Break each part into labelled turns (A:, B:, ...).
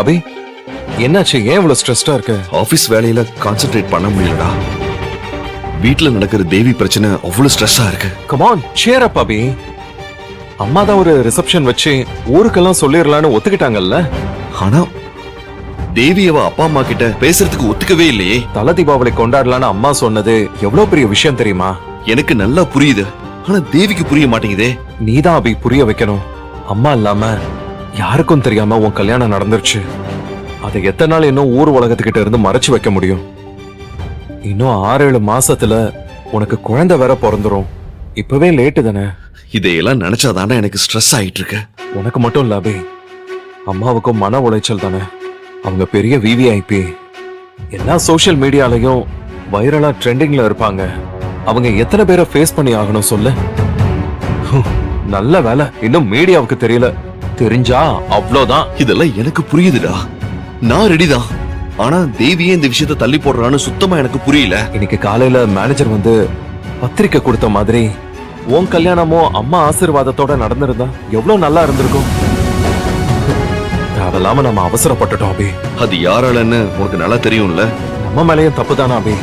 A: அபி, என்னாச்சு? ஏன் இவ்வளவு ஸ்ட்ரெஸ்டா இருக்க?
B: ஆபீஸ் வேலையில கான்சென்ட்ரேட் பண்ண முடியலடா. வீட்டுல நடக்கிற தேவி பிரச்சனை அவ்வளவு ஸ்ட்ரெஸ்ஸா இருக்கு.
A: கம் ஆன், cheer up அபி. அம்மா தான் ஒரு ரிசப்ஷன் வச்சு ஊருக்கெல்லாம் சொல்லிரலாம்னு ஒத்துக்கிட்டாங்கல்ல.
B: ஆனா தேவி அவ அப்பா அம்மா கிட்ட பேசுறதுக்கு ஒத்துக்கவே இல்லையே.
A: தல தீபாவளி கொண்டாடலான்னு அம்மா சொன்னது எவ்வளவு பெரிய விஷயம் தெரியுமா?
B: எனக்கு நல்லா புரியுது, ஆனா தேவிக்கு புரிய மாட்டேங்குதே.
A: நீதான் அபி புரிய வைக்கணும். அம்மா இல்லாம யாருக்கும் தெரியாம உன் கல்யாணம் நடந்துருச்சு. அதை எத்தனை நாள் இன்னும் ஊர் உலகத்துக்கிட்ட இருந்து மறைச்சு வைக்க முடியும்? இன்னும் 6-7 மாசத்துல உனக்கு குழந்தை வேற பிறந்துரும். இப்பவே லேட்டு தானே.
B: இதையெல்லாம் நினைச்சாதானே எனக்கு ஸ்ட்ரெஸ் ஆயிட்டு இருக்கு.
A: உனக்கு மட்டும் இல்ல அபி, அம்மாவுக்கும் மன உளைச்சல் தானே. அவங்க பெரிய விவிஐபி, எல்லா சோசியல் மீடியாலையும் வைரலா ட்ரெண்டிங்ல இருப்பாங்க. அவங்க எத்தனை பேரை ஃபேஸ் பண்ணி ஆகணும் சொல்லு. நல்ல வேலை இன்னும் மீடியாவுக்கு தெரியல. தெரிஞ்சா அவ்வளவுதான்.
B: இதெல்லாம் எனக்கு புரியுதுடா, நான் ரெடிதான். ஆனா தேவியே இந்த விஷயத்த தள்ளி போடுறான்னு சுத்தமா எனக்கு புரியல.
A: இன்னைக்கு காலையில மேனேஜர் வந்து பத்திரிக்கை கொடுத்த மாதிரி உன் கல்யாணமும் அம்மா ஆசீர்வாதத்தோட நடந்திருந்தா எவ்வளவு நல்லா இருந்திருக்கும். அதெல்லாம நம்ம அவசரப்பட்டுட்டோம் அபி.
B: அது யாராலன்னு உனக்கு நல்லா தெரியும்ல.
A: நம்ம மேலையும் தப்பு தானே அபி.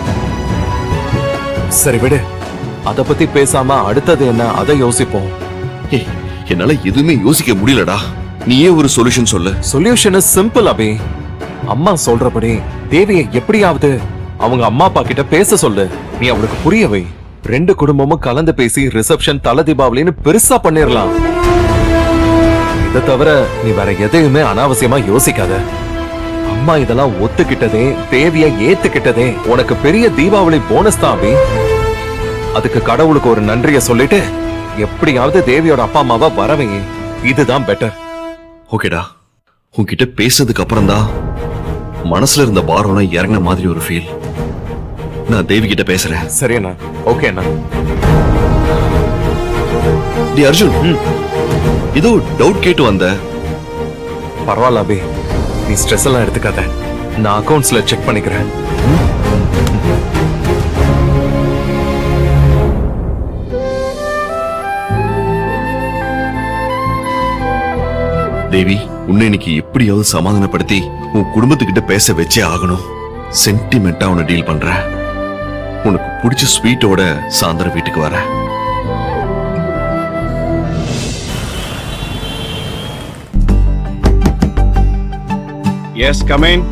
A: சரி விடு, அத பத்தி பேசாம அடுத்தது என்ன அதை யோசிப்போம்.
B: ஏய், என்னால எதுவுமே யோசிக்க முடியலடா. நீயே ஒரு சொல்யூஷன் சொல்லு.
A: சொல்யூஷன் சிம்பிள் அபி. அம்மா சொல்றபடி தேவியை எப்படியாவது அவங்க அம்மா அப்பா கிட்ட பேச சொல்லு. நீ அவளுக்கு புரிய வை. 2 குடும்பமும் கலந்து பேசி ரிசப்ஷன் தல தீபாவளின்னு பெருசா பண்ணிரலாம். இதை தவிர நீ வேற எதையுமே அனாவசியமா யோசிக்காத. அம்மா இதெல்லாம் ஒத்துக்கிட்டதே, தேவிய ஏத்துக்கிட்டதே உனக்கு பெரிய தீபாவளி போனஸ் தான் அபி. அதுக்கு கடவுளுக்கு ஒரு நன்றிய சொல்லிட்டு எப்படியாவது தேவியோட அப்பா அம்மாவை வரவை. இதுதான் பெட்டர்.
B: ஓகேடா, உன்கிட்ட பேசுறதுக்கு அப்புறம் தான் மனசுல இருந்த பாரம்லாம் இறங்கின மாதிரி ஒரு ஃபீல். நான் தேவி கிட்ட பேசுறேன்.
A: சரி அண்ணா. ஓகே அண்ணா.
B: டி அர்ஜுன், ஏதோ டவுட் கேட்டு வந்த.
A: பரவாயில்ல அபி, நீ ஸ்ட்ரெஸ் எல்லாம் எடுத்துக்காத. நான் அக்கவுண்ட்ஸ்ல செக் பண்ணிக்கிறேன்.
B: தேவி, உன்னை இன்னைக்கு எப்படியாவது சமாதானப்படுத்தி உன் குடும்பத்துக்கிட்ட பேச வச்சே ஆகணும். சென்டிமெண்டா உன்னை டீல் பண்ற. உனக்கு பிடிச்ச ஸ்வீட்டோட சாயந்தரம் வீட்டுக்கு வர.
C: Yes come in.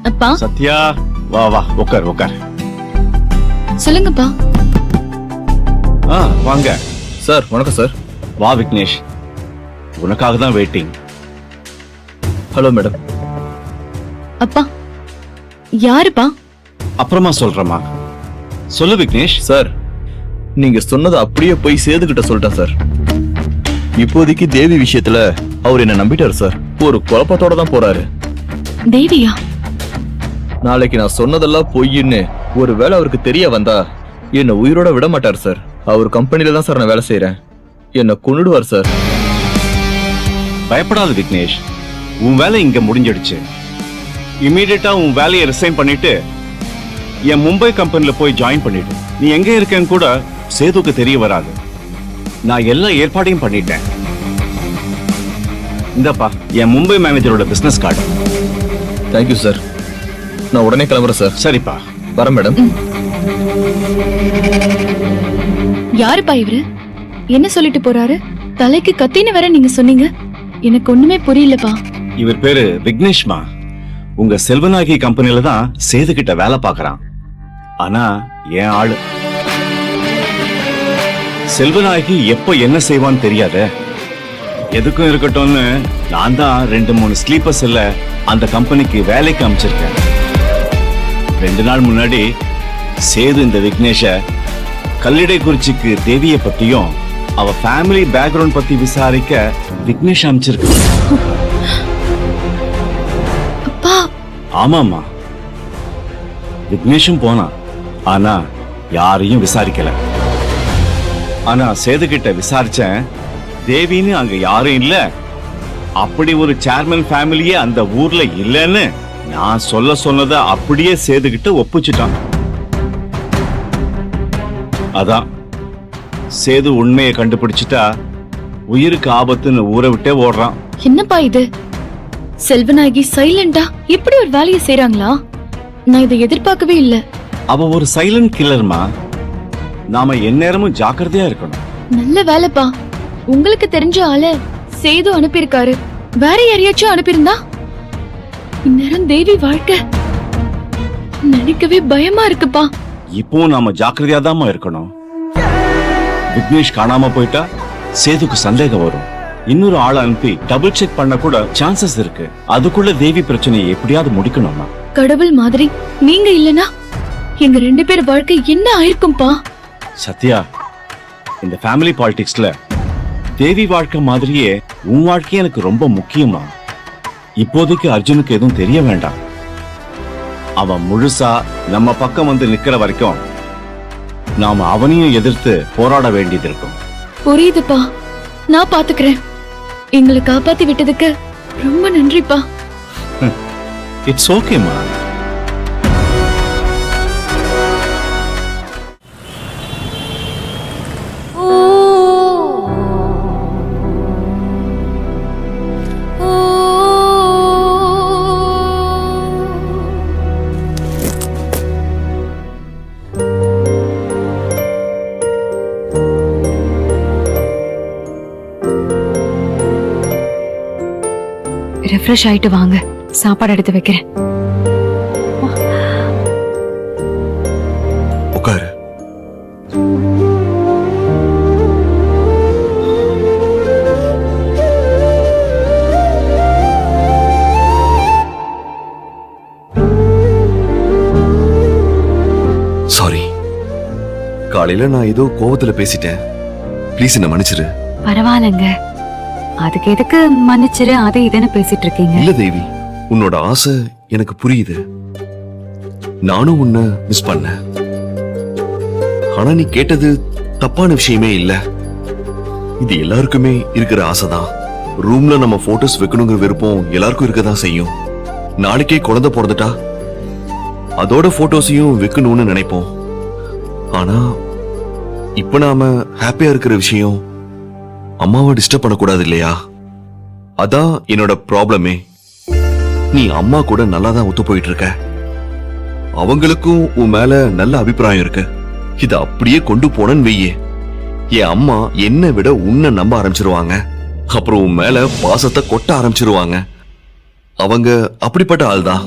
D: அப்பா.
C: சத்யா, வா வா உட்கார் உட்கார்.
D: சொல்லுங்கப்பா.
C: வாங்க
E: சார். வணக்கம் சார்.
C: வா விக்னேஷ், உனக்காக தான் வெயிட்டிங்.
E: Hello madam.
D: அப்பா யாருப்பா?
C: அப்புறமா சொல்றேம்மா. சொல்லு விக்னேஷ்.
E: சார், நீங்க சொன்னதை அப்படியே போய் சேதுகிட்ட சொல்லிட்டேன் சார். இப்போதைக்கு தேவி விஷயத்துல அவர் என்ன நம்பிட்டாரு சார். ஒரு குழப்பத்தோட தான் போறாரு.
D: தேவியா?
E: நாளைக்கு நான் சொன்னதெல்லாம் பொய்ன்னு ஒருவேளை அவருக்கு தெரிய வந்தா என்ன உயிரோட விட மாட்டார் சார். அவர் கம்பெனில தான் சார் நான் வேலை செய்யறேன். என்ன கொன்னுடுவார் சார்.
C: பயப்படாத விக்னேஷ், உன் வேலை இங்க முடிஞ்சிடுச்சு. இமீடியட்டா உன் வேலையை ரிசைன் பண்ணிட்டு என் மும்பை கம்பெனில போய் ஜாயின் பண்ணிடு. நீ எங்க இருக்கேன்னு கூட சேதுக்கு தெரிய வராது. நான் எல்லா ஏற்பாடையும் பண்ணிட்டேன். இந்தப்பா என் மும்பை மேனேஜரோட பிசினஸ் கார்டு.
E: Thank you sir. நான் உடனே கிளம்புறேன் சார்.
C: சரிப்பா,
E: வரேன் மேடம்.
D: யாருப்பா இவரு? என்ன சொல்லிட்டு போறாரு? தலைக்கு கத்தின்னு வேற நீங்க சொன்னீங்க. எனக்கு ஒண்ணுமே புரியலப்பா.
C: இவர் பேரு விக்னேஷ்மா. உங்க செல்வநாயகி கம்பெனில தான் சேது கிட்ட வேலை பார்க்கறான். ஆனா என் ஆளு. செல்வநாயகி எப்ப என்ன செய்வான்னு தெரியாத. எதுக்கும் இருக்கட்டும்னு நான் தான் 2-3 ஸ்லீப்பர்ஸ் இல்ல அந்த கம்பெனிக்கு வேலைக்கு அமைச்சிருக்கேன். 2 நாள் முன்னாடி சேது இந்த விக்னேஷ கல்லிடை குறிச்சிக்கு தேவியை பத்தியும் அவ ஃபேமிலி பேக்ரவுண்ட் பத்தி விசாரிக்க விக்னேஷ் அமைச்சிருக்கு.
D: அப்பா.
C: ஆமாமா, விக்னேஷும் போனான். ஆனா யாரையும் விசாரிக்கல. ஆனா சேது கிட்ட விசாரிச்சேன். தேவின்னு அங்க யாரும் இல்ல. அப்படி ஒரு சேர்மன் ஃபேமிலியே அந்த ஊர்ல இல்லன்னு நான் சொல்ல சொன்னதை அப்படியே சேதுகிட்ட ஒப்புச்சிட்டான். அதான் சேது உண்மையை கண்டுபிடிச்சிட்டா உயிருக்கு ஆபத்துன்னு ஊரை விட்டே ஓடுறான்.
D: என்னப்பா இது? செல்வநாயகி சைலண்டா இப்படி ஒரு வேலையை செய்றாங்களா? நான் இதை எதிர்பார்க்கவே இல்ல.
C: அவ ஒரு சைலண்ட் கில்லர்மா. நாம எந்நேரமும் ஜாக்கிரதையா இருக்கணும்.
D: நல்ல வேலைப்பா. உங்களுக்கு தெரிஞ்ச ஆள சேது அனுப்பியிருக்காரு. வேற யாரையாச்சும் அனுப்பியிருந்தா இந்நேரம் தேவி வாழ்க்கை நினைக்கவே பயமா இருக்குப்பா.
C: இப்போ நாம ஜாக்கிரதையா இருக்கணும். விக்னேஷ் காணாம போயிட்டா சேதுக்கு சந்தேகம் வரும். இன்னொரு ஆளை அனுப்பி டபுள் செக் பண்ண கூட சான்சஸ் இருக்கு. அதுக்குள்ள தேவி பிரச்சனையை எப்படியாவது முடிக்கணும்னா.
D: கடவுள் மாதிரி நீங்க இல்லனா எங்க 2 பேர் வாழ்க்கை என்ன ஆயிருக்கும்பா?
C: சத்யா, இந்த ஃபேமிலி பாலிடிக்ஸ்ல தேவி வாழ்க்கை மாதிரியே உன் வாழ்க்கை எனக்கு ரொம்ப முக்கியமா. இப்போதைக்கு அர்ஜுனுக்கு எதுவும் தெரிய வேண்டாம். அவன் முழுசா நம்ம பக்கம் வந்து நிக்கிற வரைக்கும் நாம அவனையும் எதிர்த்து போராட வேண்டியது இருக்கும்.
D: புரியுதுப்பா, நான் பாத்துக்கிறேன். எங்களை காப்பாத்தி விட்டதுக்கு ரொம்ப நன்றிப்பா.
C: இட்ஸ் ஓகேமா.
F: ரெஃப்ரெஷ் ஆயிட்டு வாங்க, சாப்பாடு எடுத்து வைக்கிறேன்.
B: உட்காரு. சாரி, காலையில நான் ஏதோ கோவத்துல பேசிட்டேன். ப்ளீஸ் என்ன மன்னிச்சிரு.
F: பரவாயில்லைங்க, அதுக்கு எதுக்கு மன்னிச்சிரு அதை இதுன்னு பேசிட்டு இருக்கீங்க?
B: இல்ல தேவி, உன்னோட ஆசை எனக்கு புரியுது. நானும் உன்னை மிஸ் பண்ணேன். ஆனா நீ கேட்டது தப்பான விஷயமே இல்ல. இது எல்லாருக்குமே இருக்கிற ஆசைதான். ரூம்ல நம்ம போட்டோஸ் வைக்கணுங்கிற விருப்பம் எல்லாருக்கும் இருக்கதான் செய்யும். நாளைக்கே குழந்தை பிறந்துட்டா அதோட போட்டோஸையும் வைக்கணும்னு நினைப்போம். ஆனா இப்ப நாம ஹாப்பியா இருக்கிற விஷயம் அம்மாவை டிஸ்டர்ப் பண்ணக்கூடாது இல்லையா? அதான் என்னோட ப்ராப்ளமே. நீ அம்மா கூட நல்லா தான் ஒத்து போயிட்டு இருக்க. அவங்களுக்கும் உன் மேல நல்ல அபிப்பிராயம் இருக்கு. இத அப்படியே கொண்டு போனன்னு வெய்யே, என் அம்மா என்னை விட உன்னை நம்ப ஆரம்பிச்சிருவாங்க. அப்புறம் உன் மேல பாசத்தை கொட்ட ஆரம்பிச்சிருவாங்க. அவங்க அப்படிப்பட்ட ஆள்தான்.